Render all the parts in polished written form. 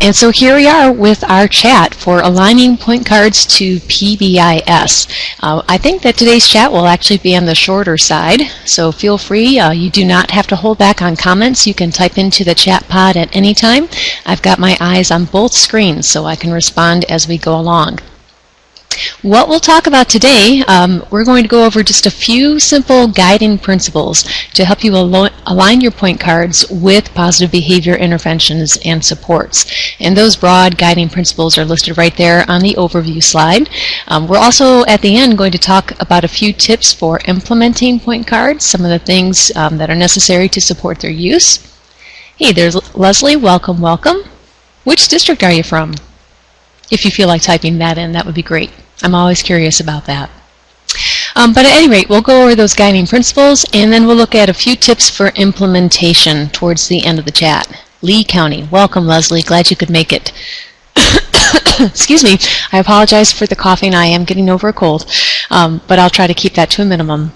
And so here we are with our chat for aligning point cards to PBIS. I think that today's chat will actually be on the shorter side, so feel free. You do not have to hold back on comments. You can type into the chat pod at any time. I've got my eyes on both screens so I can respond as we go along. What we'll talk about today, we're going to go over just a few simple guiding principles to help you align your point cards with positive behavior interventions and supports. And those broad guiding principles are listed right there on the overview slide. We're also at the end going to talk about a few tips for implementing point cards, some of the things that are necessary to support their use. Hey, there's Leslie. Welcome, welcome. Which district are you from? If you feel like typing that in, that would be great. I'm always curious about that. But at any rate, we'll go over those guiding principles, and then we'll look at a few tips for implementation towards the end of the chat. Lee County. Welcome, Leslie. Glad you could make it. Excuse me. I apologize for the coughing. I am getting over a cold, but I'll try to keep that to a minimum.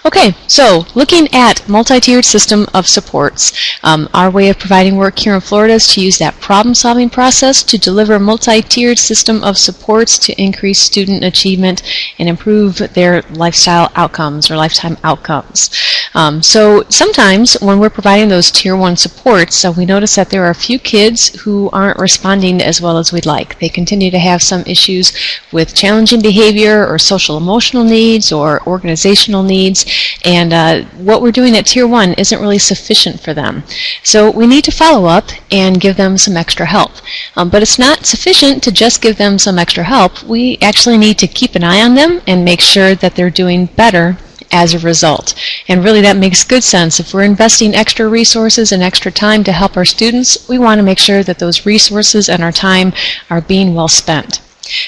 Okay, so looking at multi-tiered system of supports, our way of providing work here in Florida is to use that problem-solving process to deliver a multi-tiered system of supports to increase student achievement and improve their lifestyle outcomes or lifetime outcomes. So sometimes when we're providing those Tier 1 supports, we notice that there are a few kids who aren't responding as well as we'd like. They continue to have some issues with challenging behavior or social emotional needs or organizational needs, and what we're doing at Tier 1 isn't really sufficient for them. So we need to follow up and give them some extra help. But it's not sufficient to just give them some extra help. We actually need to keep an eye on them and make sure that they're doing better as a result. And really that makes good sense. If we're investing extra resources and extra time to help our students, we want to make sure that those resources and our time are being well spent.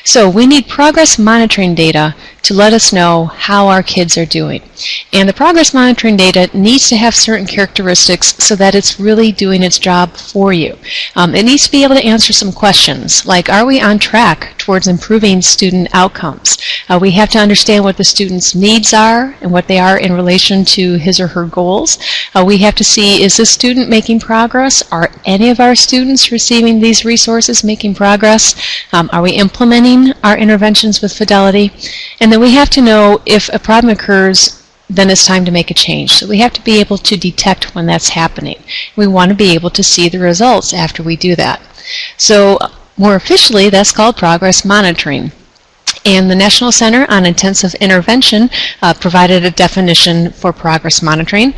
So we need progress monitoring data to let us know how our kids are doing. And the progress monitoring data needs to have certain characteristics so that it's really doing its job for you. It needs to be able to answer some questions like, are we on track towards improving student outcomes? We have to understand what the student's needs are and what they are in relation to his or her goals. We have to see, is this student making progress? Are any of our students receiving these resources making progress? Are we implementing our interventions with fidelity? And then we have to know if a problem occurs, then it's time to make a change. So we have to be able to detect when that's happening. We want to be able to see the results after we do that. So more officially, that's called progress monitoring. And the National Center on Intensive Intervention provided a definition for progress monitoring.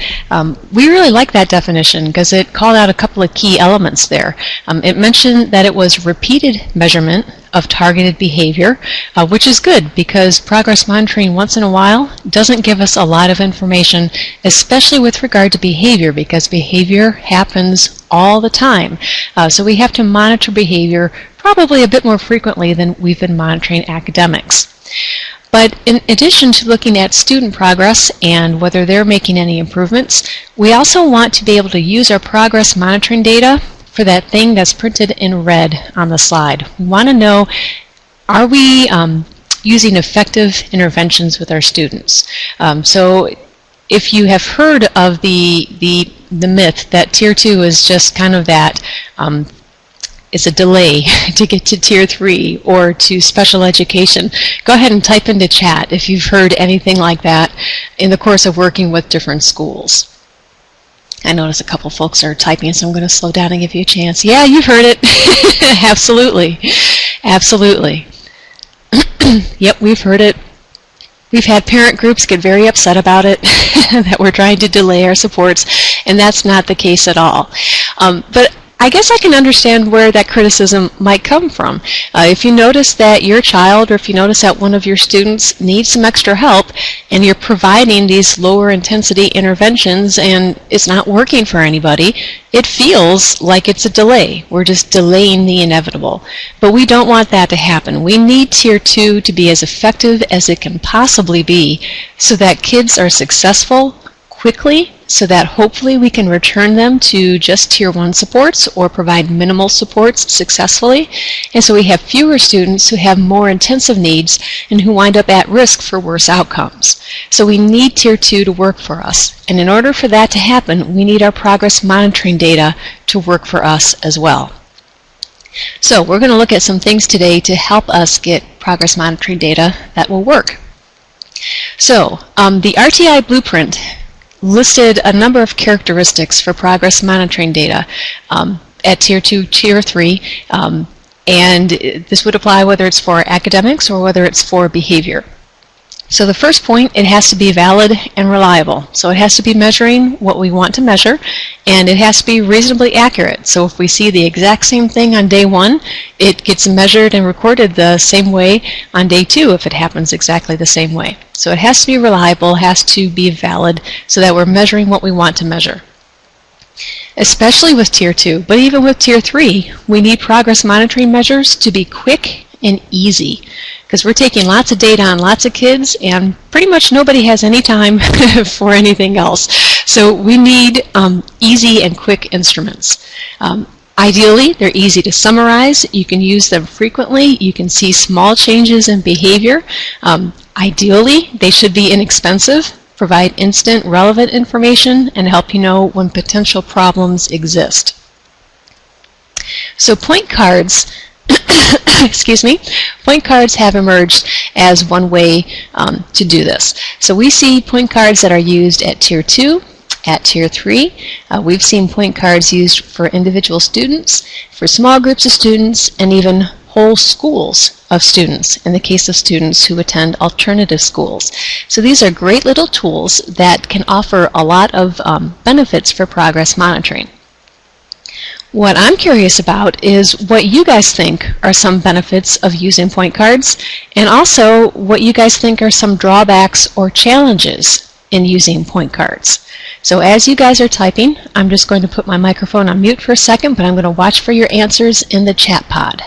We really like that definition because it called out a couple of key elements there. It mentioned that it was repeated measurement of targeted behavior, which is good because progress monitoring once in a while doesn't give us a lot of information, especially with regard to behavior, because behavior happens all the time. So we have to monitor behavior probably a bit more frequently than we've been monitoring academics. But in addition to looking at student progress and whether they're making any improvements, we also want to be able to use our progress monitoring data for that thing that's printed in red on the slide. We want to know, are we using effective interventions with our students? So if you have heard of the myth that Tier 2 is just kind of that, it's a delay to get to Tier 3 or to special education, go ahead and type into chat if you've heard anything like that in the course of working with different schools. I notice a couple folks are typing, so I'm going to slow down and give you a chance. Yeah, you've heard it. Absolutely. Absolutely. Yep, we've heard it. We've had parent groups get very upset about it, that we're trying to delay our supports, and that's not the case at all. But I guess I can understand where that criticism might come from. If you notice that your child, or if you notice that one of your students needs some extra help, and you're providing these lower intensity interventions and it's not working for anybody, it feels like it's a delay. We're just delaying the inevitable. But we don't want that to happen. We need Tier 2 to be as effective as it can possibly be so that kids are successful quickly, so that hopefully we can return them to just Tier 1 supports or provide minimal supports successfully. And so we have fewer students who have more intensive needs and who wind up at risk for worse outcomes. So we need Tier 2 to work for us. And in order for that to happen, we need our progress monitoring data to work for us as well. So we're going to look at some things today to help us get progress monitoring data that will work. So the RTI blueprint listed a number of characteristics for progress monitoring data at Tier 2, Tier 3, and this would apply whether it's for academics or whether it's for behavior. So the first point, it has to be valid and reliable. So it has to be measuring what we want to measure, and it has to be reasonably accurate. So if we see the exact same thing on day 1, it gets measured and recorded the same way on day 2 if it happens exactly the same way. So it has to be reliable, has to be valid, so that we're measuring what we want to measure. Especially with Tier 2, but even with Tier 3, we need progress monitoring measures to be quick and easy, because we're taking lots of data on lots of kids and pretty much nobody has any time for anything else. So we need easy and quick instruments. Ideally, they're easy to summarize. You can use them frequently. You can see small changes in behavior. Ideally, they should be inexpensive, provide instant relevant information, and help you know when potential problems exist. So point cards excuse me, point cards have emerged as one way to do this. So we see point cards that are used at Tier 2, at Tier 3. We've seen point cards used for individual students, for small groups of students, and even whole schools of students, in the case of students who attend alternative schools. So these are great little tools that can offer a lot of benefits for progress monitoring. What I'm curious about is what you guys think are some benefits of using point cards, and also what you guys think are some drawbacks or challenges in using point cards. So as you guys are typing, I'm just going to put my microphone on mute for a second, but I'm going to watch for your answers in the chat pod.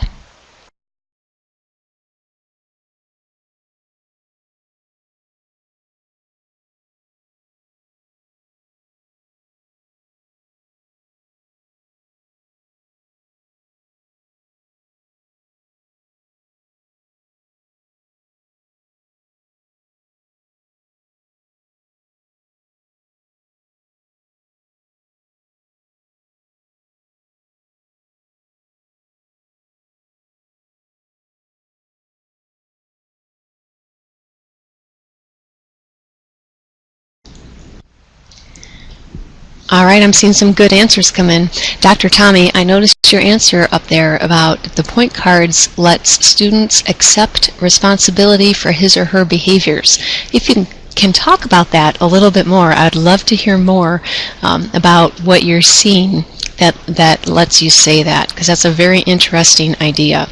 All right, I'm seeing some good answers come in. Dr. Tommy, I noticed your answer up there about the point cards lets students accept responsibility for his or her behaviors. If you can talk about that a little bit more, I'd love to hear more about what you're seeing that lets you say that, because that's a very interesting idea.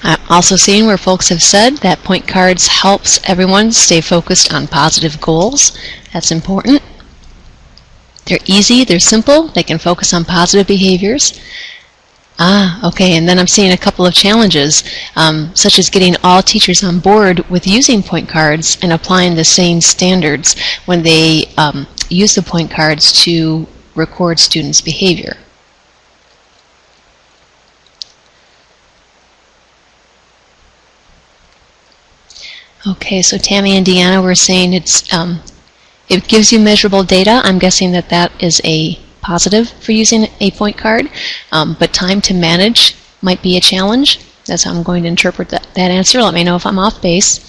I'm also seeing where folks have said that point cards helps everyone stay focused on positive goals. That's important. They're easy, they're simple, they can focus on positive behaviors. Okay, and then I'm seeing a couple of challenges, such as getting all teachers on board with using point cards and applying the same standards when they use the point cards to record students' behavior. Okay, so Tammy and Deanna were saying it gives you measurable data. I'm guessing that that is a positive for using a point card, but time to manage might be a challenge. That's how I'm going to interpret that answer. Let me know if I'm off base.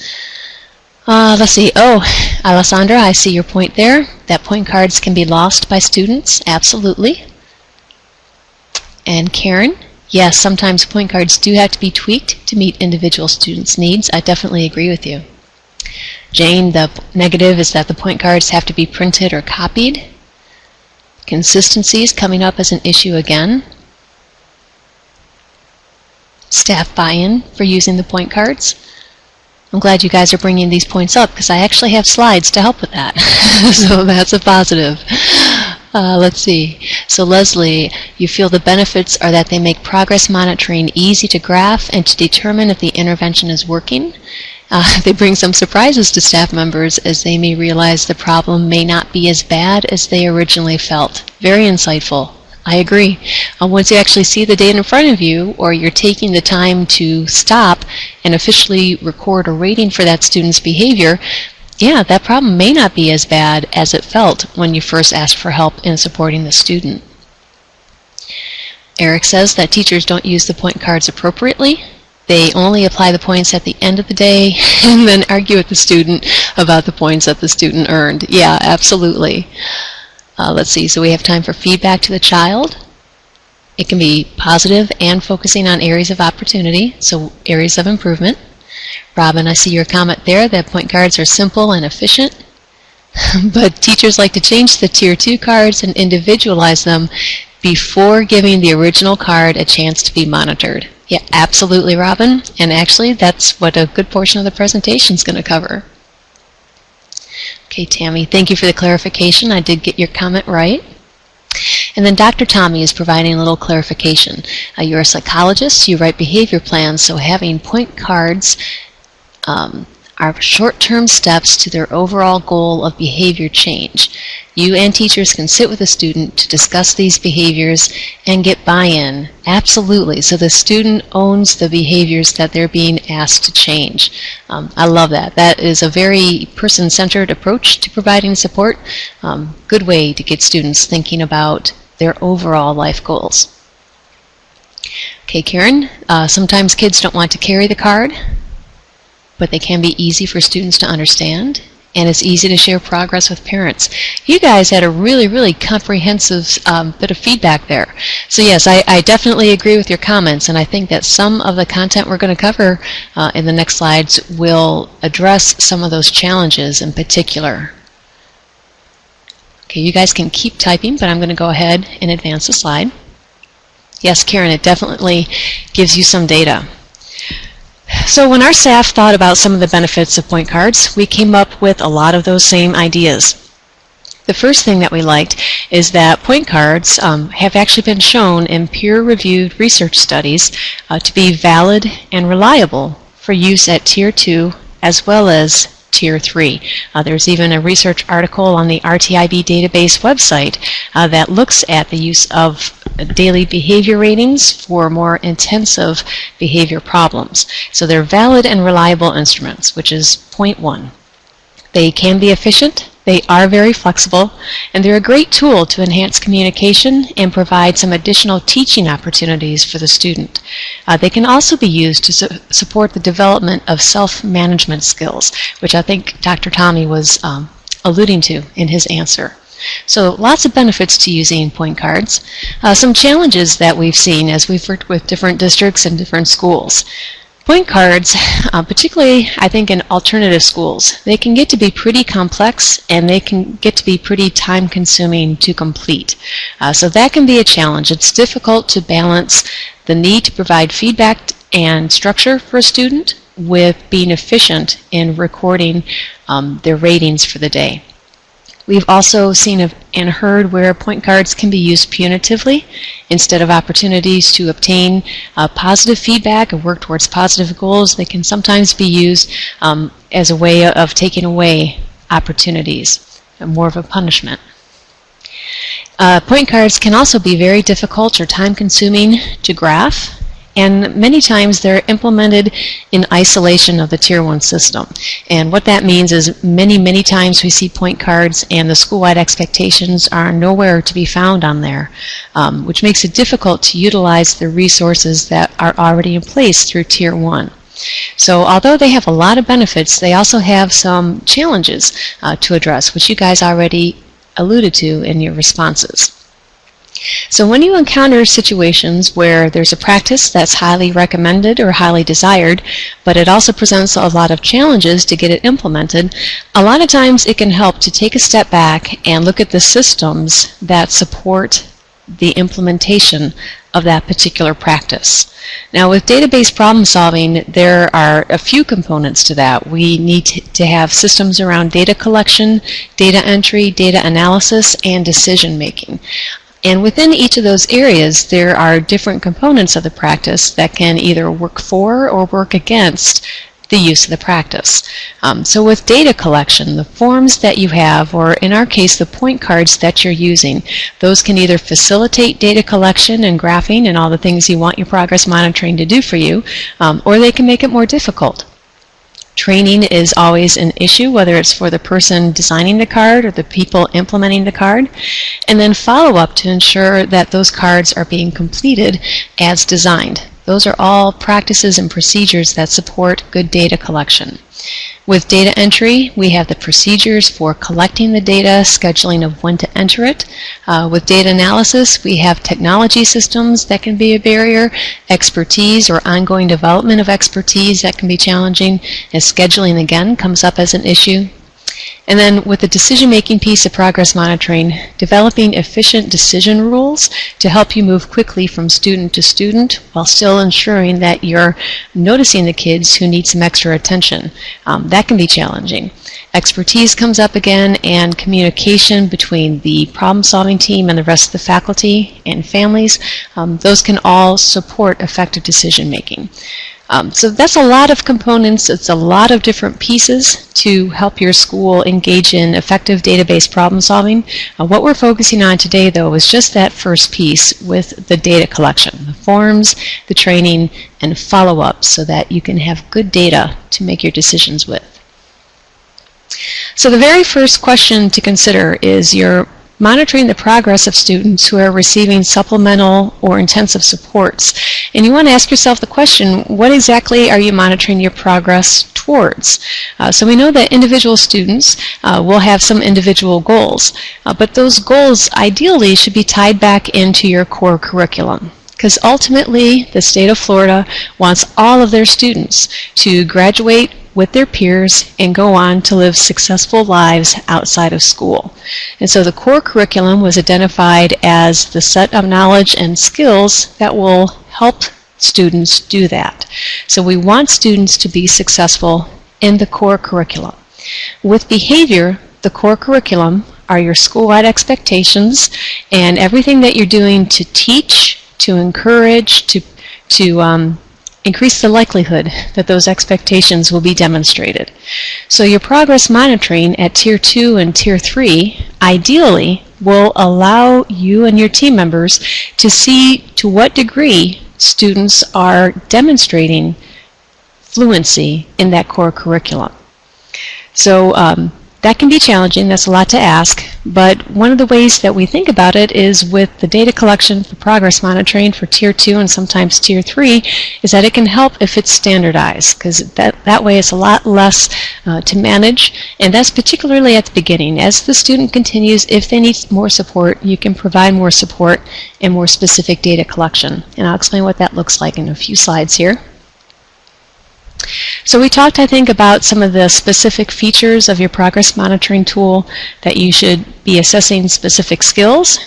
Let's see. Oh, Alessandra, I see your point there, that point cards can be lost by students. Absolutely. And Karen, yes, sometimes point cards do have to be tweaked to meet individual students' needs. I definitely agree with you. Jane, the negative is that the point cards have to be printed or copied. Consistency is coming up as an issue again. Staff buy-in for using the point cards. I'm glad you guys are bringing these points up because I actually have slides to help with that. So that's a positive. Let's see. So Leslie, you feel the benefits are that they make progress monitoring easy to graph and to determine if the intervention is working. They bring some surprises to staff members as they may realize the problem may not be as bad as they originally felt. Very insightful. I agree. Once you actually see the data in front of you, or you're taking the time to stop and officially record a rating for that student's behavior, yeah, that problem may not be as bad as it felt when you first asked for help in supporting the student. Eric says that teachers don't use the point cards appropriately. They only apply the points at the end of the day and then argue with the student about the points that the student earned. Yeah, absolutely. Let's see, so we have time for feedback to the child. It can be positive and focusing on areas of opportunity, so areas of improvement. Robin, I see your comment there that point cards are simple and efficient, but teachers like to change the Tier 2 cards and individualize them before giving the original card a chance to be monitored. Yeah, absolutely, Robin, and actually that's what a good portion of the presentation is going to cover. Okay, Tammy, thank you for the clarification. I did get your comment right. And then Dr. Tommy is providing a little clarification. You're a psychologist, you write behavior plans, so having point cards are short-term steps to their overall goal of behavior change. You and teachers can sit with a student to discuss these behaviors and get buy-in. Absolutely. So the student owns the behaviors that they're being asked to change. I love that. That is a very person-centered approach to providing support. Good way to get students thinking about their overall life goals. Okay, Karen, sometimes kids don't want to carry the card, but they can be easy for students to understand, and it's easy to share progress with parents. You guys had a really comprehensive bit of feedback there. So yes, I definitely agree with your comments, and I think that some of the content we're going to cover in the next slides will address some of those challenges in particular. Okay, you guys can keep typing, but I'm going to go ahead and advance the slide. Yes, Karen, it definitely gives you some data. So when our staff thought about some of the benefits of point cards, we came up with a lot of those same ideas. The first thing that we liked is that point cards have actually been shown in peer-reviewed research studies to be valid and reliable for use at Tier 2 as well as Tier 3. There's even a research article on the RTIB database website that looks at the use of daily behavior ratings for more intensive behavior problems. So they're valid and reliable instruments, which is point 1. They can be efficient, they are very flexible, and they're a great tool to enhance communication and provide some additional teaching opportunities for the student. They can also be used to support the development of self-management skills, which I think Dr. Tommy was alluding to in his answer. So lots of benefits to using point cards. Some challenges that we've seen as we've worked with different districts and different schools. Point cards, particularly I think in alternative schools, they can get to be pretty complex and they can get to be pretty time-consuming to complete. So that can be a challenge. It's difficult to balance the need to provide feedback and structure for a student with being efficient in recording their ratings for the day. We've also seen and heard where point cards can be used punitively instead of opportunities to obtain positive feedback and work towards positive goals. They can sometimes be used as a way of taking away opportunities, more of a punishment. Point cards can also be very difficult or time-consuming to graph, and many times they're implemented in isolation of the Tier 1 system. And what that means is many times we see point cards and the school-wide expectations are nowhere to be found on there, which makes it difficult to utilize the resources that are already in place through Tier 1. So although they have a lot of benefits, they also have some challenges to address, which you guys already alluded to in your responses. So when you encounter situations where there's a practice that's highly recommended or highly desired, but it also presents a lot of challenges to get it implemented, a lot of times it can help to take a step back and look at the systems that support the implementation of that particular practice. Now with database problem solving, there are a few components to that. We need to have systems around data collection, data entry, data analysis, and decision making. And within each of those areas, there are different components of the practice that can either work for or work against the use of the practice. So with data collection, the forms that you have, or in our case, the point cards that you're using, those can either facilitate data collection and graphing and all the things you want your progress monitoring to do for you, or they can make it more difficult. Training is always an issue, whether it's for the person designing the card or the people implementing the card. And then follow-up to ensure that those cards are being completed as designed. Those are all practices and procedures that support good data collection. With data entry, we have the procedures for collecting the data, scheduling of when to enter it. With data analysis, we have technology systems that can be a barrier, expertise or ongoing development of expertise that can be challenging, as scheduling again comes up as an issue. And then with the decision-making piece of progress monitoring, developing efficient decision rules to help you move quickly from student to student while still ensuring that you're noticing the kids who need some extra attention. That can be challenging. Expertise comes up again, and communication between the problem-solving team and the rest of the faculty and families. Those can all support effective decision-making. So that's a lot of components. It's a lot of different pieces to help your school engage in effective database problem solving. What we're focusing on today, though, is just that first piece with the data collection, the forms, the training, and follow-up so that you can have good data to make your decisions with. So the very first question to consider is you're monitoring the progress of students who are receiving supplemental or intensive supports. And you want to ask yourself the question, what exactly are you monitoring your progress towards? So we know that individual students will have some individual goals, but those goals ideally should be tied back into your core curriculum. Because ultimately, the state of Florida wants all of their students to graduate with their peers and go on to live successful lives outside of school. And so the core curriculum was identified as the set of knowledge and skills that will help students do that. So we want students to be successful in the core curriculum. With behavior, the core curriculum are your school-wide expectations and everything that you're doing to teach, to encourage, to increase the likelihood that those expectations will be demonstrated. So your progress monitoring at Tier 2 and Tier 3 ideally will allow you and your team members to see to what degree students are demonstrating fluency in that core curriculum. So that can be challenging. That's a lot to ask, but one of the ways that we think about it is with the data collection for progress monitoring for Tier 2 and sometimes Tier 3 is that it can help if it's standardized, because that way it's a lot less to manage, and that's particularly at the beginning. As the student continues, if they need more support, you can provide more support and more specific data collection, and I'll explain what that looks like in a few slides here. So we talked, I think, about some of the specific features of your progress monitoring tool, that you should be assessing specific skills,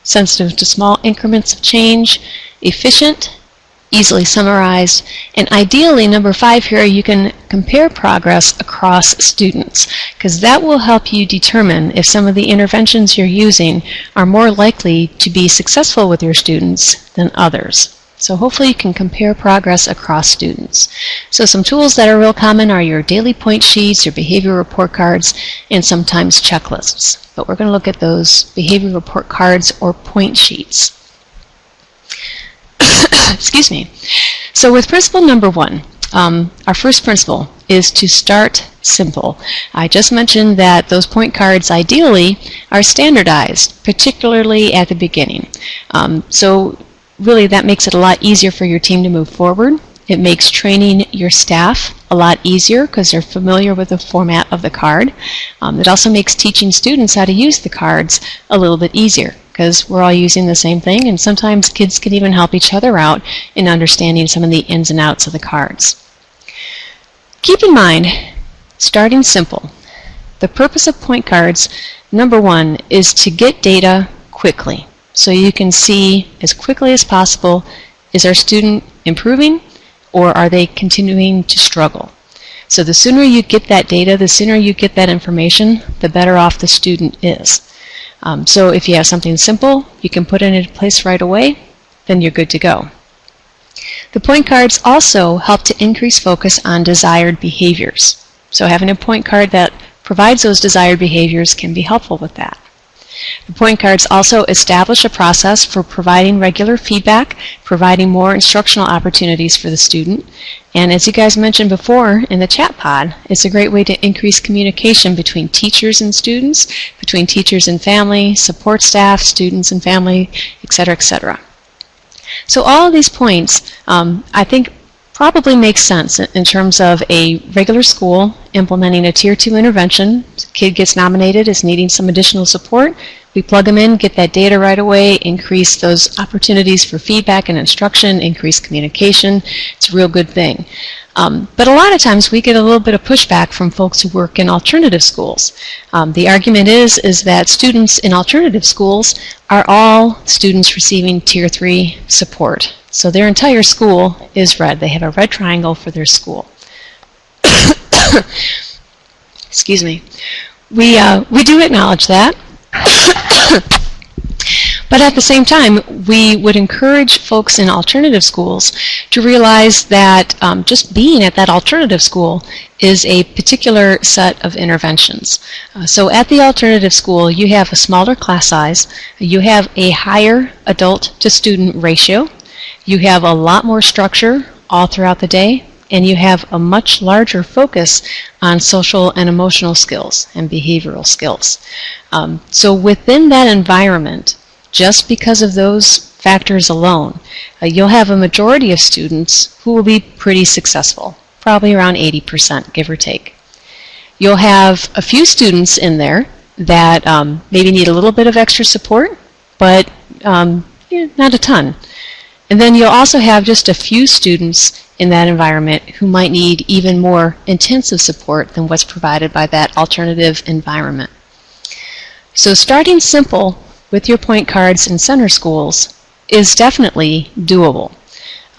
sensitive to small increments of change, efficient, easily summarized, and ideally, number 5 here, you can compare progress across students, because that will help you determine if some of the interventions you're using are more likely to be successful with your students than others. So hopefully you can compare progress across students. So some tools that are real common are your daily point sheets, your behavior report cards, and sometimes checklists. But we're going to look at those behavior report cards or point sheets. Excuse me. So with principle number 1, our first principle is to start simple. I just mentioned that those point cards ideally are standardized, particularly at the beginning. So really, that makes it a lot easier for your team to move forward. It makes training your staff a lot easier because they're familiar with the format of the card. It also makes teaching students how to use the cards a little bit easier because we're all using the same thing, and sometimes kids can even help each other out in understanding some of the ins and outs of the cards. Keep in mind, starting simple. The purpose of point cards, number 1, is to get data quickly. So you can see as quickly as possible, is our student improving or are they continuing to struggle? So the sooner you get that data, the sooner you get that information, the better off the student is. So if you have something simple, you can put it into place right away, then you're good to go. The point cards also help to increase focus on desired behaviors. So having a point card that provides those desired behaviors can be helpful with that. The point cards also establish a process for providing regular feedback, providing more instructional opportunities for the student, and as you guys mentioned before in the chat pod, it's a great way to increase communication between teachers and students, between teachers and family, support staff, students and family, etc., etc. So all of these points, I think, probably makes sense in terms of a regular school implementing a Tier 2 intervention. Kid gets nominated as needing some additional support. We plug them in, get that data right away, increase those opportunities for feedback and instruction, increase communication. It's a real good thing. But a lot of times we get a little bit of pushback from folks who work in alternative schools. The argument is that students in alternative schools are all students receiving Tier 3 support. So their entire school is red. They have a red triangle for their school. Excuse me. We do acknowledge that. But at the same time, we would encourage folks in alternative schools to realize that just being at that alternative school is a particular set of interventions. So at the alternative school, you have a smaller class size, you have a higher adult to student ratio, you have a lot more structure all throughout the day, and you have a much larger focus on social and emotional skills and behavioral skills. So within that environment, just because of those factors alone, you'll have a majority of students who will be pretty successful, probably around 80%, give or take. You'll have a few students in there that maybe need a little bit of extra support, but not a ton. And then you'll also have just a few students in that environment who might need even more intensive support than what's provided by that alternative environment. So starting simple with your point cards in center schools is definitely doable.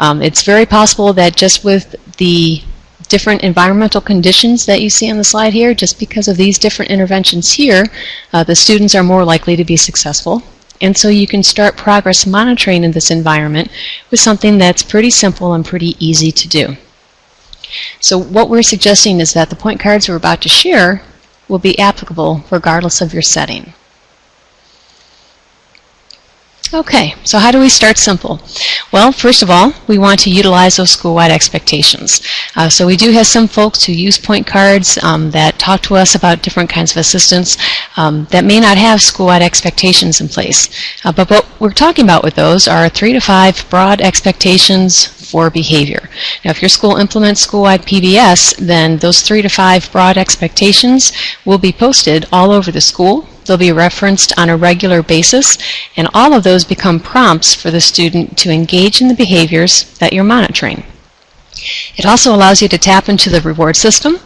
It's very possible that just with the different environmental conditions that you see on the slide here, just because of these different interventions here, the students are more likely to be successful. And so you can start progress monitoring in this environment with something that's pretty simple and pretty easy to do. So what we're suggesting is that the point cards we're about to share will be applicable regardless of your setting. Okay, so how do we start simple? Well, first of all, we want to utilize those school-wide expectations. So we do have some folks who use point cards that talk to us about different kinds of assistance that may not have school-wide expectations in place. But what we're talking about with those are 3 to 5 broad expectations for behavior. Now, if your school implements school-wide PBS, then those 3 to 5 broad expectations will be posted all over the school. They'll be referenced on a regular basis, and all of those become prompts for the student to engage in the behaviors that you're monitoring. It also allows you to tap into the reward system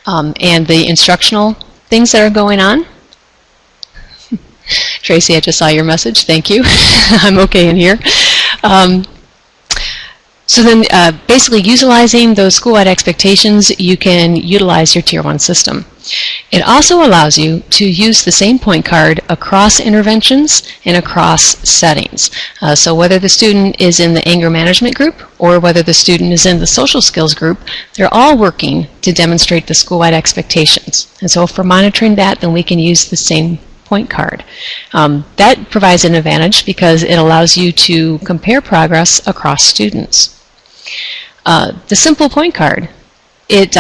and the instructional things that are going on. Tracy, I just saw your message. Thank you. I'm okay in here. So then basically utilizing those school-wide expectations, you can utilize your Tier 1 system. It also allows you to use the same point card across interventions and across settings. So whether the student is in the anger management group or whether the student is in the social skills group, they're all working to demonstrate the school-wide expectations. And so if we're monitoring that, then we can use the same point card. That provides an advantage because it allows you to compare progress across students. The simple point card, it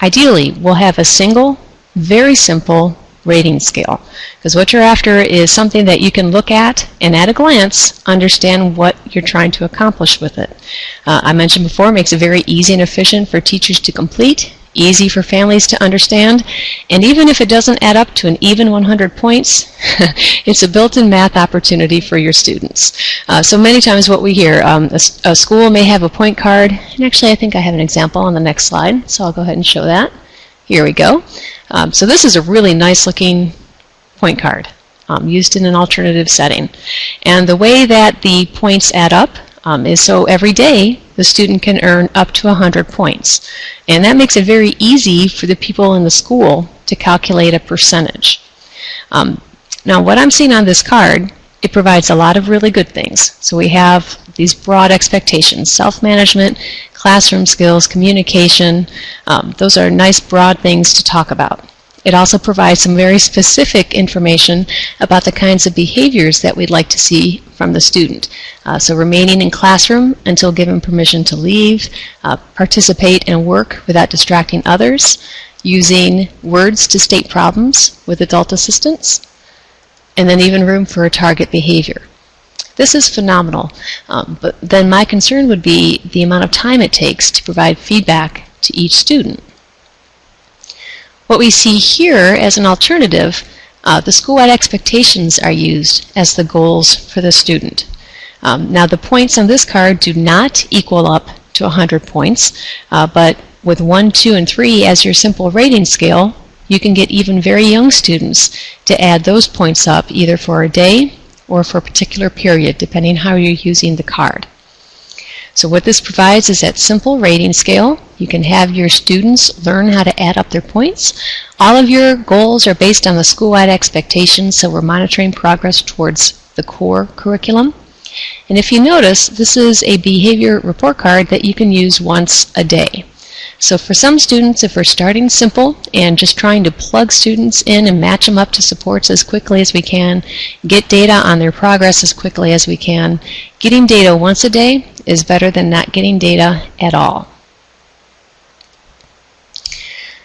ideally will have a single, very simple rating scale, because what you're after is something that you can look at and at a glance understand what you're trying to accomplish with it. I mentioned before, it makes it very easy and efficient for teachers to complete, easy for families to understand, and even if it doesn't add up to an even 100 points, it's a built-in math opportunity for your students. So many times what we hear, a school may have a point card, and actually I think I have an example on the next slide, so I'll go ahead and show that. Here we go. So this is a really nice looking point card used in an alternative setting. And the way that the points add up is so every day the student can earn up to 100 points. And that makes it very easy for the people in the school to calculate a percentage. Now what I'm seeing on this card, it provides a lot of really good things. So we have these broad expectations: self-management, classroom skills, communication. Those are nice broad things to talk about. It also provides some very specific information about the kinds of behaviors that we'd like to see from the student. So remaining in classroom until given permission to leave, participate and work without distracting others, using words to state problems with adult assistance, and then even room for a target behavior. This is phenomenal, but then my concern would be the amount of time it takes to provide feedback to each student. What we see here as an alternative, the school-wide expectations are used as the goals for the student. Now the points on this card do not equal up to 100 points, but with 1, 2, and 3 as your simple rating scale, you can get even very young students to add those points up either for a day or for a particular period, depending how you're using the card. So what this provides is that simple rating scale. You can have your students learn how to add up their points. All of your goals are based on the school-wide expectations, so we're monitoring progress towards the core curriculum. And if you notice, this is a behavior report card that you can use once a day. So for some students, if we're starting simple and just trying to plug students in and match them up to supports as quickly as we can, get data on their progress as quickly as we can, getting data once a day is better than not getting data at all.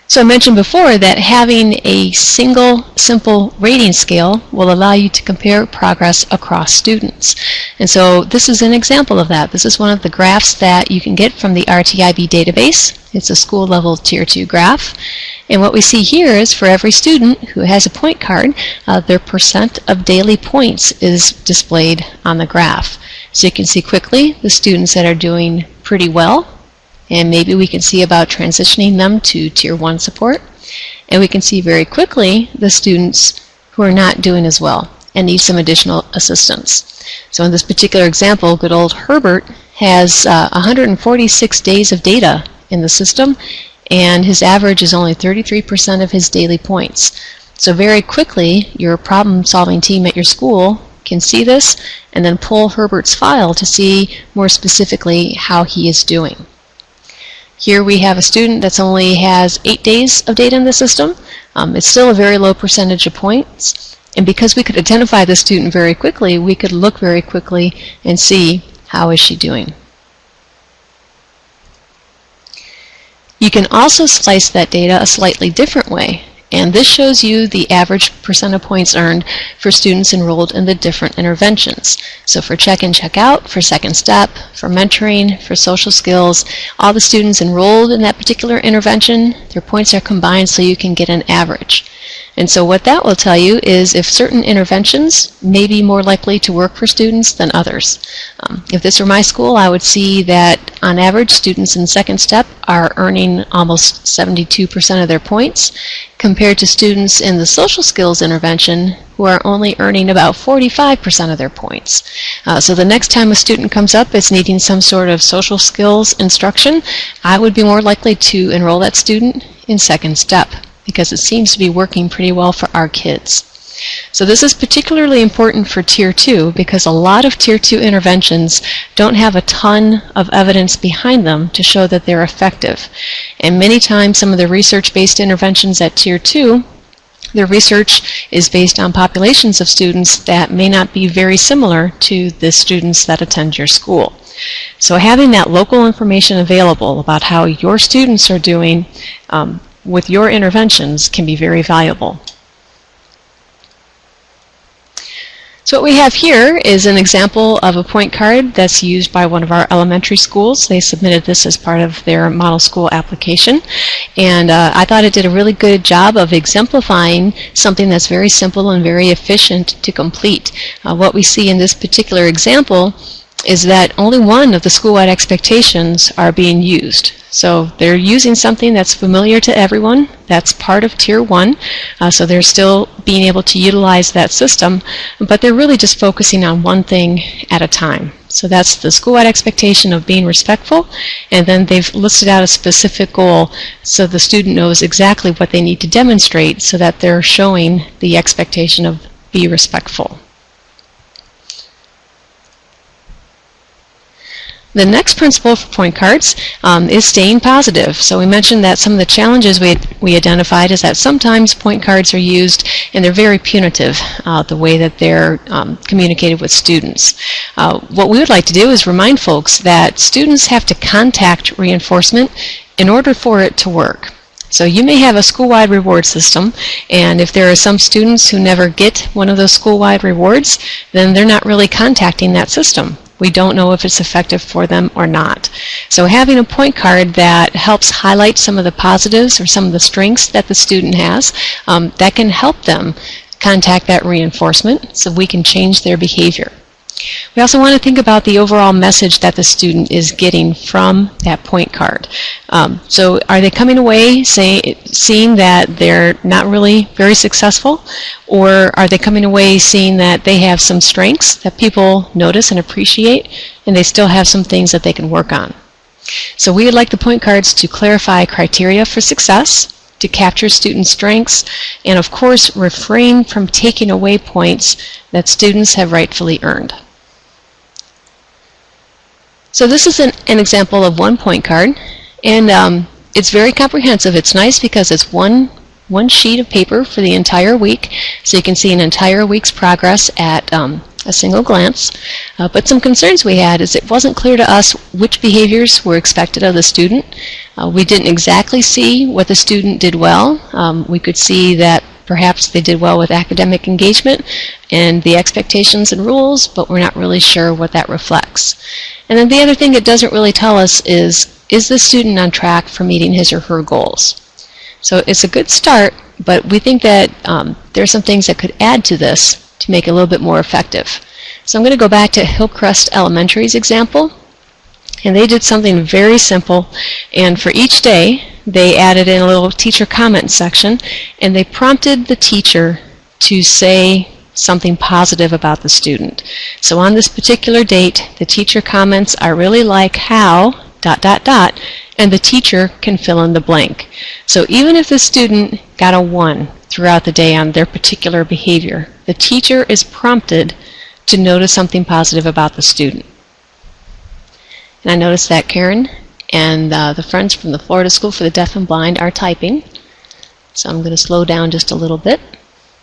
So I mentioned before that having a single simple rating scale will allow you to compare progress across students. And so this is an example of that. This is one of the graphs that you can get from the RTIB database. It's a school level tier 2 graph. And what we see here is for every student who has a point card, their percent of daily points is displayed on the graph. So you can see quickly the students that are doing pretty well, and maybe we can see about transitioning them to tier 1 support. And we can see very quickly the students who are not doing as well and need some additional assistance. So in this particular example, good old Herbert has 146 days of data in the system, and his average is only 33% of his daily points. So very quickly, your problem-solving team at your school can see this and then pull Herbert's file to see more specifically how he is doing. Here we have a student that only has 8 days of data in the system. It's still a very low percentage of points, and because we could identify the student very quickly, we could look very quickly and see how is she doing. You can also slice that data a slightly different way, and this shows you the average percent of points earned for students enrolled in the different interventions. So for check-in, check-out, for second step, for mentoring, for social skills, all the students enrolled in that particular intervention, their points are combined so you can get an average. And so what that will tell you is if certain interventions may be more likely to work for students than others. If this were my school, I would see that on average students in second step are earning almost 72% of their points compared to students in the social skills intervention who are only earning about 45% of their points. So the next time a student comes up as needing some sort of social skills instruction, I would be more likely to enroll that student in second step, because it seems to be working pretty well for our kids. So this is particularly important for Tier 2 because a lot of Tier 2 interventions don't have a ton of evidence behind them to show that they're effective. And many times some of the research-based interventions at Tier 2, their research is based on populations of students that may not be very similar to the students that attend your school. So having that local information available about how your students are doing with your interventions can be very valuable. So what we have here is an example of a point card that's used by one of our elementary schools. They submitted this as part of their model school application, and I thought it did a really good job of exemplifying something that's very simple and very efficient to complete. What we see in this particular example is that only one of the school-wide expectations are being used. So they're using something that's familiar to everyone, that's part of Tier 1, so they're still being able to utilize that system, but they're really just focusing on one thing at a time. So that's the school-wide expectation of being respectful, and then they've listed out a specific goal so the student knows exactly what they need to demonstrate so that they're showing the expectation of be respectful. The next principle for point cards is staying positive. So we mentioned that some of the challenges we identified is that sometimes point cards are used and they're very punitive, the way that they're communicated with students. What we would like to do is remind folks that students have to contact reinforcement in order for it to work. So you may have a school-wide reward system, and if there are some students who never get one of those school-wide rewards, then they're not really contacting that system. We don't know if it's effective for them or not. So having a point card that helps highlight some of the positives or some of the strengths that the student has, that can help them contact that reinforcement so we can change their behavior. We also want to think about the overall message that the student is getting from that point card. So are they coming away seeing that they're not really very successful, or are they coming away seeing that they have some strengths that people notice and appreciate, and they still have some things that they can work on? So we would like the point cards to clarify criteria for success, to capture student strengths, and of course refrain from taking away points that students have rightfully earned. So this is an example of one point card, and it's very comprehensive. It's nice because it's one sheet of paper for the entire week, so you can see an entire week's progress at a single glance. But some concerns we had is it wasn't clear to us which behaviors were expected of the student. We didn't exactly see what the student did well. We could see that perhaps they did well with academic engagement and the expectations and rules, but we're not really sure what that reflects. And then the other thing it doesn't really tell us is the student on track for meeting his or her goals? So it's a good start, but we think that there are some things that could add to this to make it a little bit more effective. So I'm going to go back to Hillcrest Elementary's example, and they did something very simple, and for each day they added in a little teacher comment section, and they prompted the teacher to say something positive about the student. So on this particular date, the teacher comments are really like how ... and the teacher can fill in the blank. So even if the student got a 1 throughout the day on their particular behavior, the teacher is prompted to notice something positive about the student. And I noticed that Karen and the friends from the Florida School for the Deaf and Blind are typing. So I'm going to slow down just a little bit,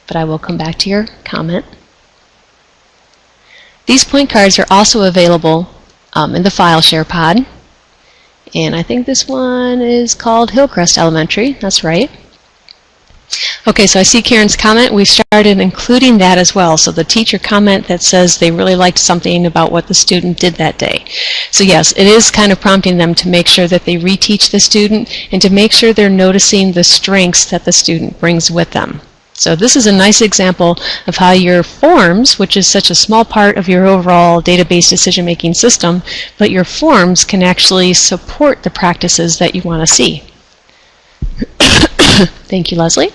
but I will come back to your comment. These point cards are also available in the file share pod. And I think this one is called Hillcrest Elementary. That's right. Okay, so I see Karen's comment. We've started including that as well. So the teacher comment that says they really liked something about what the student did that day. So yes, it is kind of prompting them to make sure that they reteach the student and to make sure they're noticing the strengths that the student brings with them. So this is a nice example of how your forms, which is such a small part of your overall database decision-making system, but your forms can actually support the practices that you want to see. Thank you, Leslie.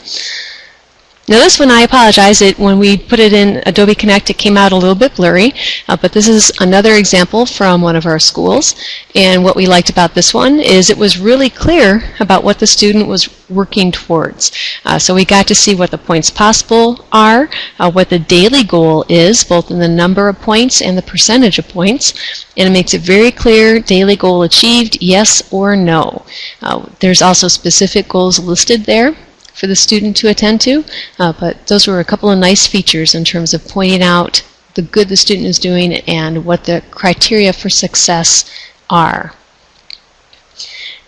Now this one, I apologize, when we put it in Adobe Connect, it came out a little bit blurry, but this is another example from one of our schools, and what we liked about this one is it was really clear about what the student was working towards. So we got to see what the points possible are, what the daily goal is, both in the number of points and the percentage of points, and it makes it very clear, daily goal achieved, yes or no. There's also specific goals listed there for the student to attend to, but those were a couple of nice features in terms of pointing out the good the student is doing and what the criteria for success are.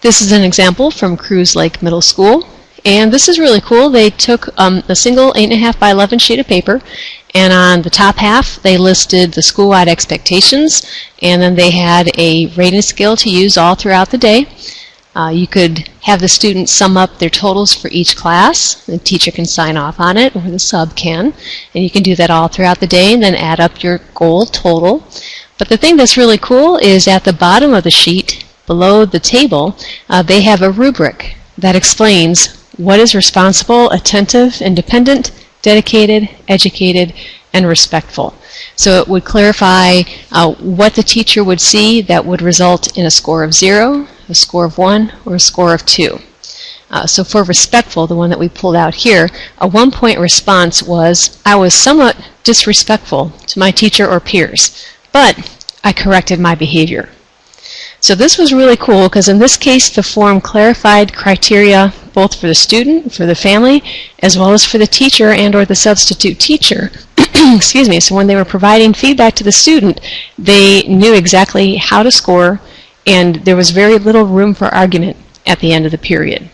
This is an example from Cruz Lake Middle School, and this is really cool. They took a single 8.5 by 11 sheet of paper, and on the top half they listed the school-wide expectations, and then they had a rating scale to use all throughout the day. You could have the students sum up their totals for each class. The teacher can sign off on it, or the sub can, and you can do that all throughout the day and then add up your goal total. But the thing that's really cool is at the bottom of the sheet, below the table, they have a rubric that explains what is responsible, attentive, independent, dedicated, educated, and respectful. So it would clarify what the teacher would see that would result in a score of 0, a score of 1, or a score of 2. So for respectful, the one that we pulled out here, a 1-point response was, I was somewhat disrespectful to my teacher or peers, but I corrected my behavior. So this was really cool because in this case the form clarified criteria both for the student, for the family, as well as for the teacher and or the substitute teacher. Excuse me. So when they were providing feedback to the student, they knew exactly how to score, and there was very little room for argument at the end of the period.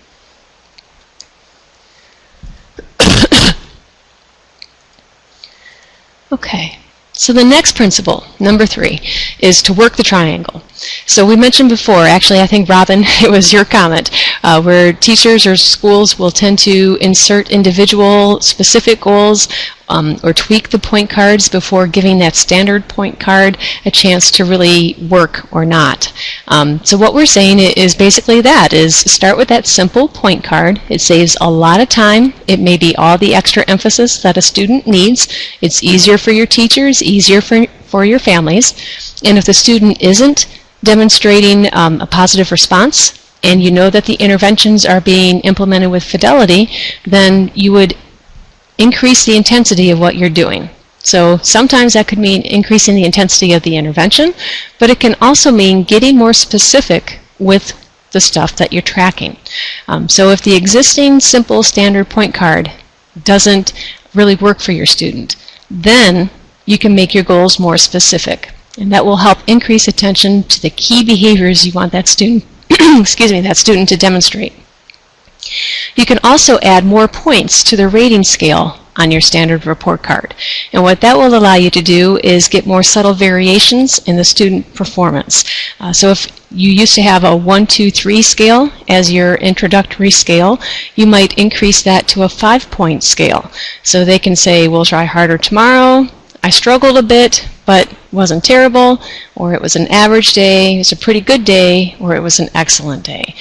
Okay. So the next principle, number 3, is to work the triangle. So we mentioned before, actually I think Robin, it was your comment, where teachers or schools will tend to insert individual specific goals or tweak the point cards before giving that standard point card a chance to really work or not. So what we're saying is basically that, is start with that simple point card. It saves a lot of time. It may be all the extra emphasis that a student needs. It's easier for your teachers, easier for your families. And if the student isn't demonstrating a positive response, and you know that the interventions are being implemented with fidelity, then you would increase the intensity of what you're doing. So sometimes that could mean increasing the intensity of the intervention, but it can also mean getting more specific with the stuff that you're tracking. So if the existing simple standard point card doesn't really work for your student, then you can make your goals more specific. And that will help increase attention to the key behaviors you want that student, excuse me, that student to demonstrate. You can also add more points to the rating scale on your standard report card. And what that will allow you to do is get more subtle variations in the student performance. So if you used to have a 1, 2, 3 scale as your introductory scale, you might increase that to a 5-point scale. So they can say, we'll try harder tomorrow. I struggled a bit, but wasn't terrible, or it was an average day, it was a pretty good day, or it was an excellent day.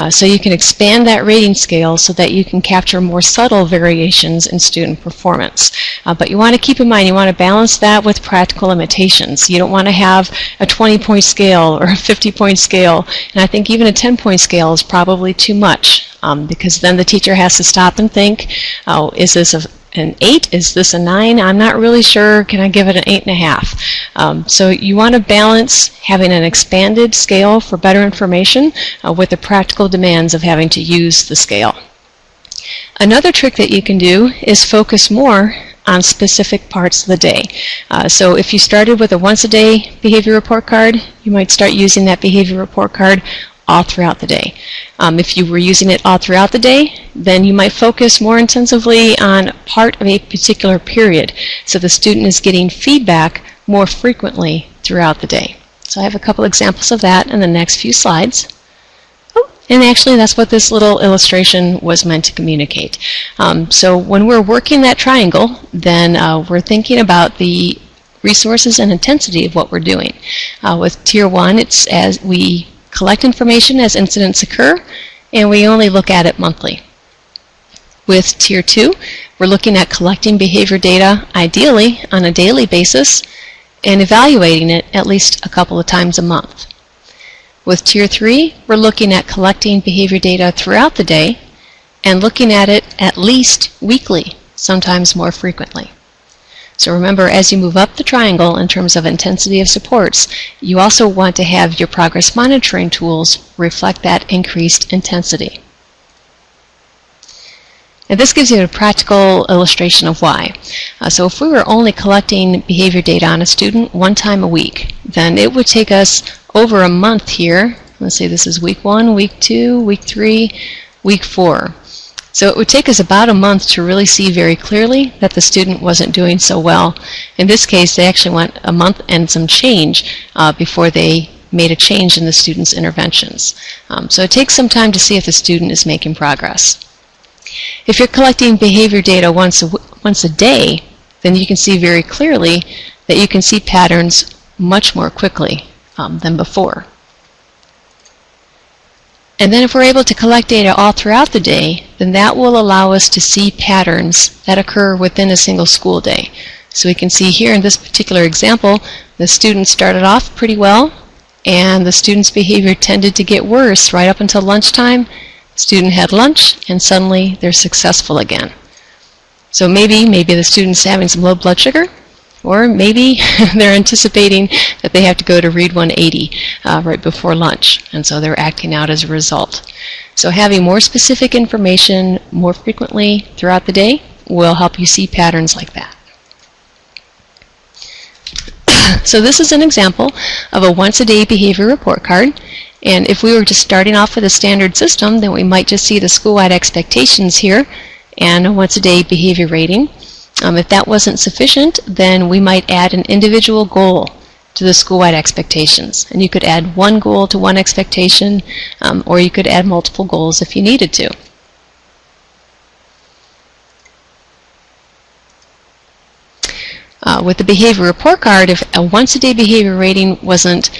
So you can expand that rating scale so that you can capture more subtle variations in student performance. But you want to keep in mind, you want to balance that with practical limitations. You don't want to have a 20-point scale or a 50-point scale, and I think even a 10-point scale is probably too much, because then the teacher has to stop and think, oh, is this an 8? Is this a 9? I'm not really sure. Can I give it an 8.5? So you want to balance having an expanded scale for better information with the practical demands of having to use the scale. Another trick that you can do is focus more on specific parts of the day. So if you started with a once-a-day behavior report card, you might start using that behavior report card all throughout the day. If you were using it all throughout the day, then you might focus more intensively on part of a particular period, so the student is getting feedback more frequently throughout the day. So I have a couple examples of that in the next few slides. And actually that's what this little illustration was meant to communicate. So when we're working that triangle, then we're thinking about the resources and intensity of what we're doing. With Tier 1, it's as we collect information as incidents occur, and we only look at it monthly. With Tier 2, we're looking at collecting behavior data, ideally on a daily basis, and evaluating it at least a couple of times a month. With Tier 3, we're looking at collecting behavior data throughout the day and looking at it at least weekly, sometimes more frequently. So remember, as you move up the triangle in terms of intensity of supports, you also want to have your progress monitoring tools reflect that increased intensity. And this gives you a practical illustration of why. So if we were only collecting behavior data on a student one time a week, then it would take us over a month here. Let's say this is week 1, week 2, week 3, week 4. So it would take us about a month to really see very clearly that the student wasn't doing so well. In this case, they actually went a month and some change before they made a change in the student's interventions. So it takes some time to see if the student is making progress. If you're collecting behavior data once a day, then you can see very clearly that you can see patterns much more quickly than before. And then if we're able to collect data all throughout the day, then that will allow us to see patterns that occur within a single school day. So we can see here in this particular example, the student started off pretty well, and the student's behavior tended to get worse right up until lunchtime. The student had lunch, and suddenly they're successful again. So maybe the student's having some low blood sugar, Or maybe they're anticipating that they have to go to Read 180 right before lunch, and so they're acting out as a result. So having more specific information more frequently throughout the day will help you see patterns like that. So this is an example of a once-a-day behavior report card. And if we were just starting off with a standard system, then we might just see the school-wide expectations here and a once-a-day behavior rating. If that wasn't sufficient, then we might add an individual goal to the school-wide expectations. And you could add one goal to one expectation, or you could add multiple goals if you needed to. With the behavior report card, if a once-a-day behavior rating wasn't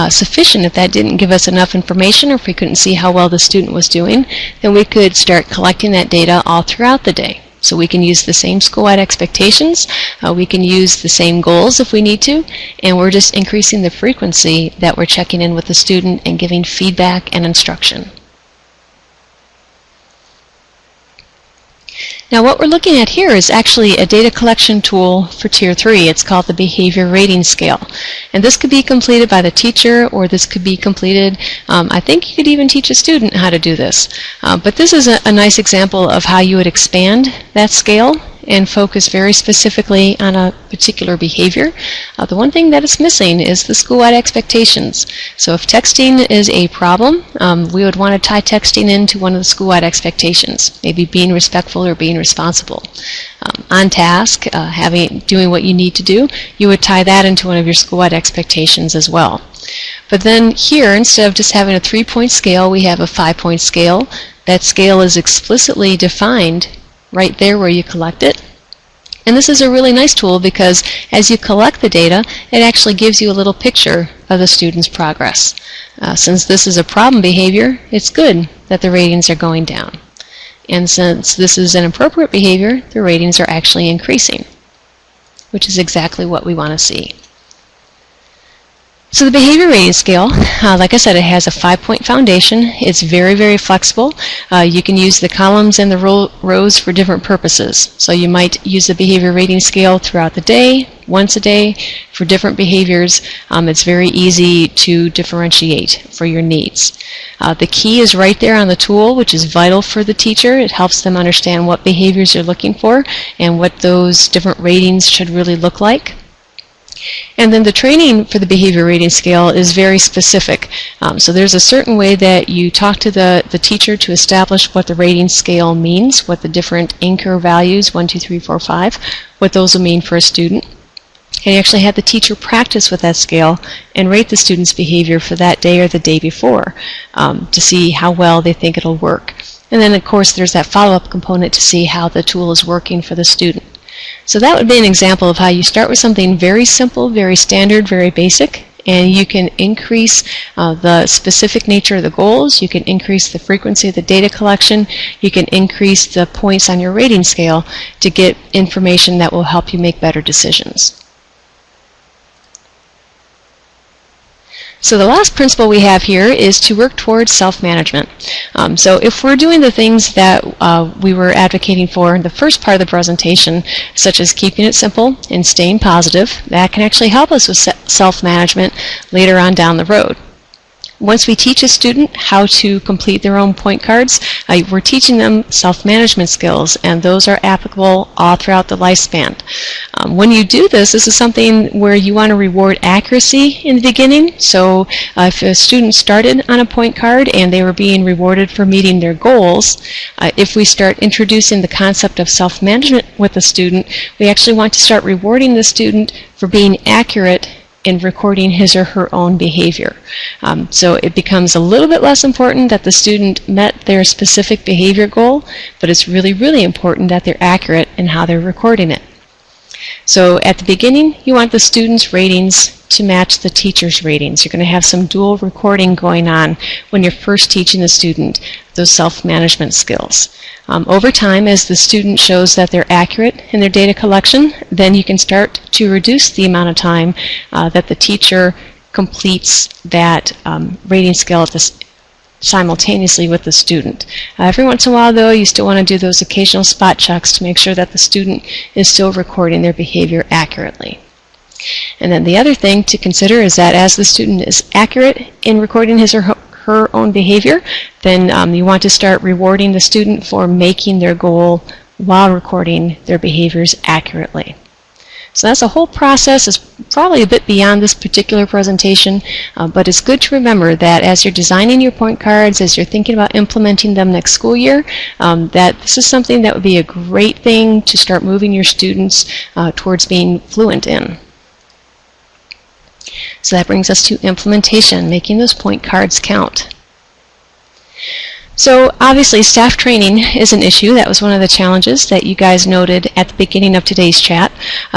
sufficient, if that didn't give us enough information, or if we couldn't see how well the student was doing, then we could start collecting that data all throughout the day. So we can use the same school-wide expectations, we can use the same goals if we need to, and we're just increasing the frequency that we're checking in with the student and giving feedback and instruction. Now what we're looking at here is actually a data collection tool for Tier 3. It's called the Behavior Rating Scale. And this could be completed by the teacher, or this could be completed, I think you could even teach a student how to do this. But this is a nice example of how you would expand that scale and focus very specifically on a particular behavior. The one thing that is missing is the school-wide expectations. So if texting is a problem, we would want to tie texting into one of the school-wide expectations, maybe being respectful or being responsible. On task, doing what you need to do, you would tie that into one of your school-wide expectations as well. But then here, instead of just having a 3-point scale, we have a 5-point scale. That scale is explicitly defined right there where you collect it. And this is a really nice tool because as you collect the data, it actually gives you a little picture of the student's progress. Since this is a problem behavior, it's good that the ratings are going down. And since this is an appropriate behavior, the ratings are actually increasing, which is exactly what we want to see. So the behavior rating scale, like I said, it has a 5-point foundation. It's very, very flexible. You can use the columns and the rows for different purposes. So you might use the behavior rating scale throughout the day, once a day, for different behaviors. It's very easy to differentiate for your needs. The key is right there on the tool, which is vital for the teacher. It helps them understand what behaviors you're looking for and what those different ratings should really look like. And then the training for the behavior rating scale is very specific. So there's a certain way that you talk to the teacher to establish what the rating scale means, what the different anchor values, 1, 2, 3, 4, 5, what those will mean for a student. And you actually have the teacher practice with that scale and rate the student's behavior for that day or the day before to see how well they think it'll work. And then of course there's that follow-up component to see how the tool is working for the student. So that would be an example of how you start with something very simple, very standard, very basic, and you can increase the specific nature of the goals, you can increase the frequency of the data collection, you can increase the points on your rating scale to get information that will help you make better decisions. So the last principle we have here is to work towards self-management. So if we're doing the things that we were advocating for in the first part of the presentation, such as keeping it simple and staying positive, that can actually help us with self-management later on down the road. Once we teach a student how to complete their own point cards, we're teaching them self-management skills, and those are applicable all throughout the lifespan. When you do this, this is something where you want to reward accuracy in the beginning. So if a student started on a point card and they were being rewarded for meeting their goals, if we start introducing the concept of self-management with the student, we actually want to start rewarding the student for being accurate in recording his or her own behavior. So it becomes a little bit less important that the student met their specific behavior goal, but it's really, really important that they're accurate in how they're recording it. So at the beginning, you want the student's ratings to match the teacher's ratings. You're going to have some dual recording going on when you're first teaching the student those self-management skills. Over time, as the student shows that they're accurate in their data collection, then you can start to reduce the amount of time that the teacher completes that rating scale simultaneously with the student. Every once in a while, though, you still want to do those occasional spot checks to make sure that the student is still recording their behavior accurately. And then the other thing to consider is that as the student is accurate in recording his or her own behavior, then you want to start rewarding the student for making their goal while recording their behaviors accurately. So that's a whole process. It's probably a bit beyond this particular presentation, but it's good to remember that as you're designing your point cards, as you're thinking about implementing them next school year, that this is something that would be a great thing to start moving your students towards being fluent in. So that brings us to implementation, making those point cards count. So obviously staff training is an issue. That was one of the challenges that you guys noted at the beginning of today's chat.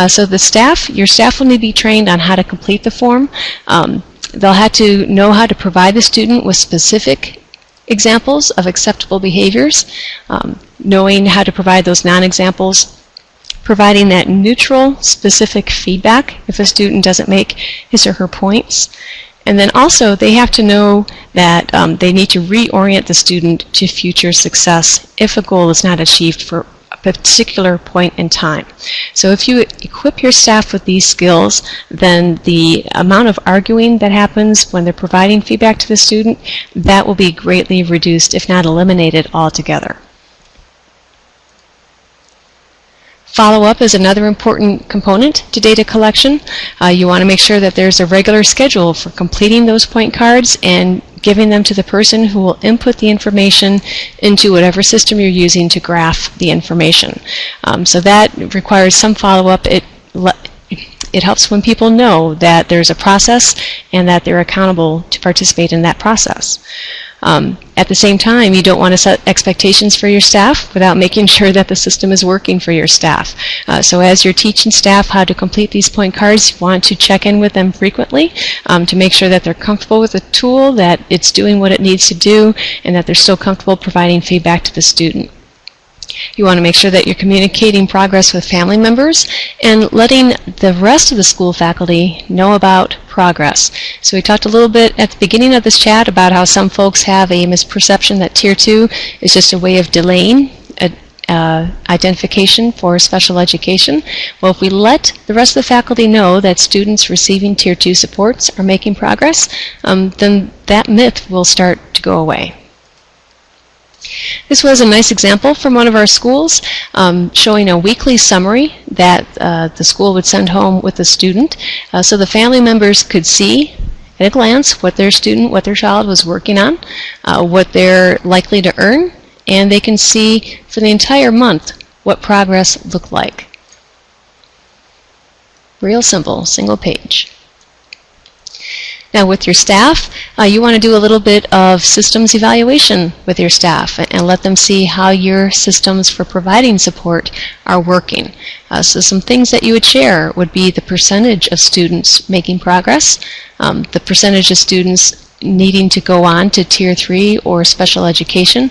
So your staff will need to be trained on how to complete the form. They'll have to know how to provide the student with specific examples of acceptable behaviors, knowing how to provide those non-examples, providing that neutral, specific feedback if a student doesn't make his or her points. And then also they have to know that they need to reorient the student to future success if a goal is not achieved for a particular point in time. So if you equip your staff with these skills, then the amount of arguing that happens when they're providing feedback to the student, that will be greatly reduced, if not eliminated altogether. Follow-up is another important component to data collection. You want to make sure that there's a regular schedule for completing those point cards and giving them to the person who will input the information into whatever system you're using to graph the information. So that requires some follow-up. It helps when people know that there's a process and that they're accountable to participate in that process. At the same time, you don't want to set expectations for your staff without making sure that the system is working for your staff. So as you're teaching staff how to complete these point cards, you want to check in with them frequently to make sure that they're comfortable with the tool, that it's doing what it needs to do, and that they're still comfortable providing feedback to the student. You want to make sure that you're communicating progress with family members and letting the rest of the school faculty know about progress. So we talked a little bit at the beginning of this chat about how some folks have a misperception that Tier 2 is just a way of delaying identification for special education. Well, if we let the rest of the faculty know that students receiving Tier 2 supports are making progress, then that myth will start to go away. This was a nice example from one of our schools showing a weekly summary that the school would send home with the student so the family members could see at a glance what their child was working on, what they're likely to earn, and they can see for the entire month what progress looked like. Real simple, single page. Now with your staff, you want to do a little bit of systems evaluation with your staff and let them see how your systems for providing support are working. So some things that you would share would be the percentage of students making progress, the percentage of students needing to go on to Tier 3 or special education,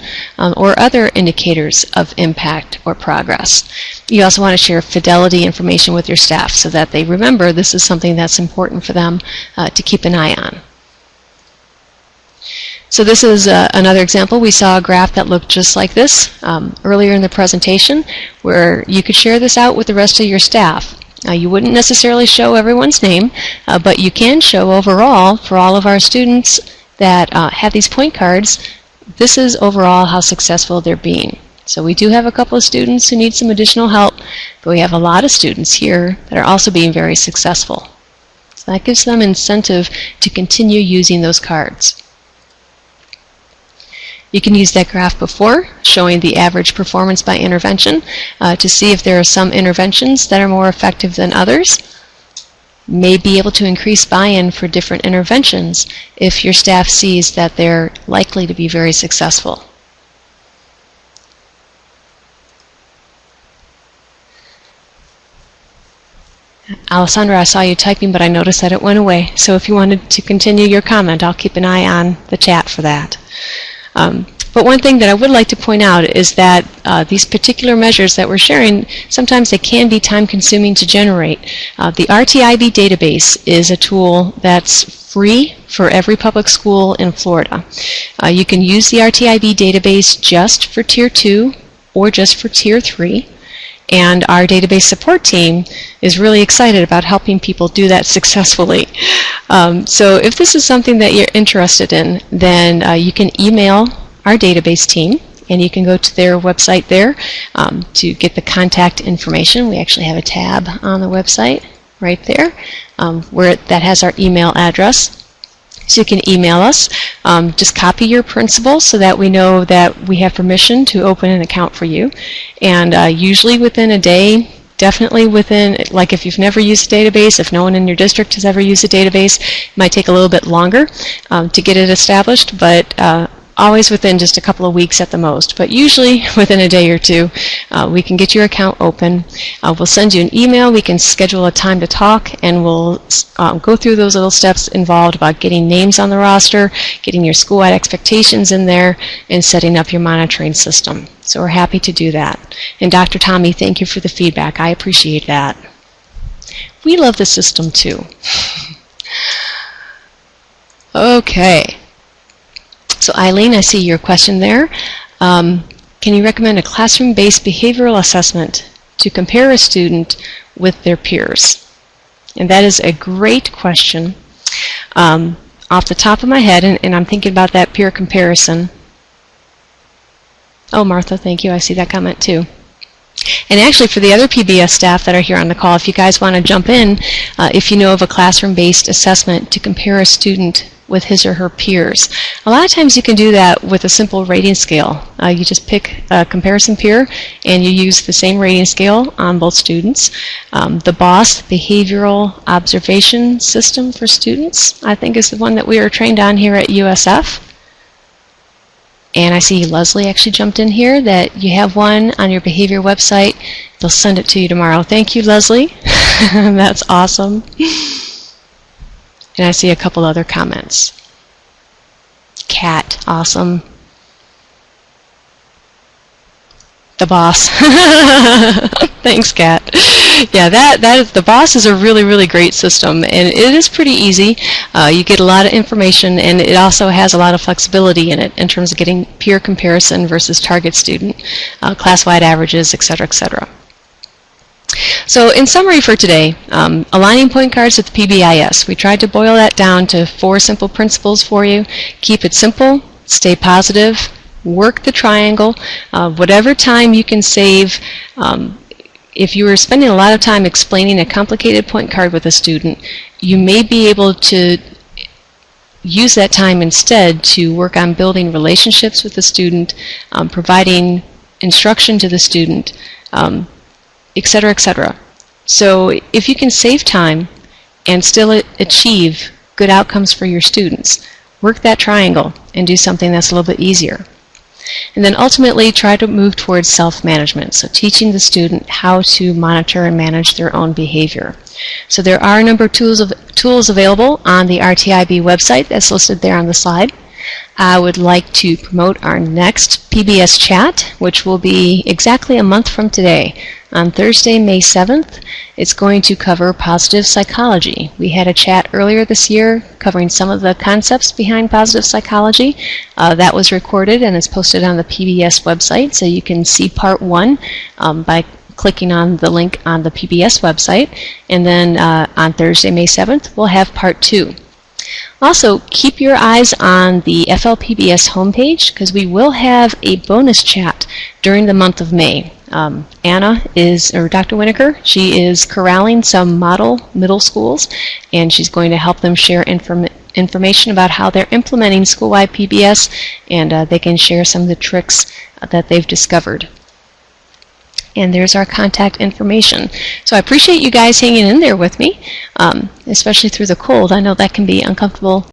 or other indicators of impact or progress. You also want to share fidelity information with your staff so that they remember this is something that's important for them to keep an eye on. So this is another example. We saw a graph that looked just like this earlier in the presentation, where you could share this out with the rest of your staff. You wouldn't necessarily show everyone's name, but you can show overall for all of our students that have these point cards, this is overall how successful they're being. So we do have a couple of students who need some additional help, but we have a lot of students here that are also being very successful. So that gives them incentive to continue using those cards. You can use that graph before, showing the average performance by intervention to see if there are some interventions that are more effective than others. May be able to increase buy-in for different interventions if your staff sees that they're likely to be very successful. Alessandra, I saw you typing, but I noticed that it went away. So if you wanted to continue your comment, I'll keep an eye on the chat for that. But one thing that I would like to point out is that these particular measures that we're sharing, sometimes they can be time-consuming to generate. The RTIB database is a tool that's free for every public school in Florida. You can use the RTIB database just for Tier 2 or just for Tier 3. And our database support team is really excited about helping people do that successfully. So if this is something that you're interested in, then you can email our database team, and you can go to their website there to get the contact information. We actually have a tab on the website right there where that has our email address. So you can email us. Just copy your principal so that we know that we have permission to open an account for you. And usually within a day, definitely within, like if you've never used a database, if no one in your district has ever used a database, it might take a little bit longer to get it established, but always within just a couple of weeks at the most. But usually within a day or two, we can get your account open. We'll send you an email. We can schedule a time to talk, and we'll go through those little steps involved about getting names on the roster, getting your school-wide expectations in there, and setting up your monitoring system. So we're happy to do that. And Dr. Tommy, thank you for the feedback. I appreciate that. We love the system too. Okay. So Eileen, I see your question there. Can you recommend a classroom-based behavioral assessment to compare a student with their peers? And that is a great question. Off the top of my head, and I'm thinking about that peer comparison. Oh, Martha, thank you. I see that comment too. And actually, for the other PBS staff that are here on the call, if you guys want to jump in, if you know of a classroom-based assessment to compare a student with his or her peers. A lot of times you can do that with a simple rating scale. You just pick a comparison peer and you use the same rating scale on both students. The BOSS, Behavioral Observation System for Students, I think is the one that we are trained on here at USF. And I see Leslie actually jumped in here that you have one on your behavior website. They'll send it to you tomorrow. Thank you, Leslie. That's awesome. And I see a couple other comments. Cat, awesome. The BOSS. Thanks, Kat. Yeah, that is, the BOSS is a really, really great system, and it is pretty easy. You get a lot of information, and it also has a lot of flexibility in it in terms of getting peer comparison versus target student, class-wide averages, etc., etc. So in summary for today, aligning point cards with PBIS. We tried to boil that down to 4 simple principles for you. Keep it simple, stay positive, work the triangle. Whatever time you can save, if you were spending a lot of time explaining a complicated point card with a student, you may be able to use that time instead to work on building relationships with the student, providing instruction to the student, etc., etc. So if you can save time and still achieve good outcomes for your students, work that triangle and do something that's a little bit easier. And then ultimately try to move towards self-management, so teaching the student how to monitor and manage their own behavior. So there are a number of tools available on the RTIB website that's listed there on the slide. I would like to promote our next PBS Chat, which will be exactly a month from today. On Thursday, May 7th, it's going to cover positive psychology. We had a chat earlier this year covering some of the concepts behind positive psychology. That was recorded and is posted on the PBS website, so you can see part 1 by clicking on the link on the PBS website. And then on Thursday, May 7th, we'll have part 2. Also, keep your eyes on the FLPBS homepage because we will have a bonus chat during the month of May. Anna or Dr. Winokur, she is corralling some model middle schools, and she's going to help them share information about how they're implementing school-wide PBS, and they can share some of the tricks that they've discovered. And there's our contact information. So I appreciate you guys hanging in there with me, especially through the cold. I know that can be uncomfortable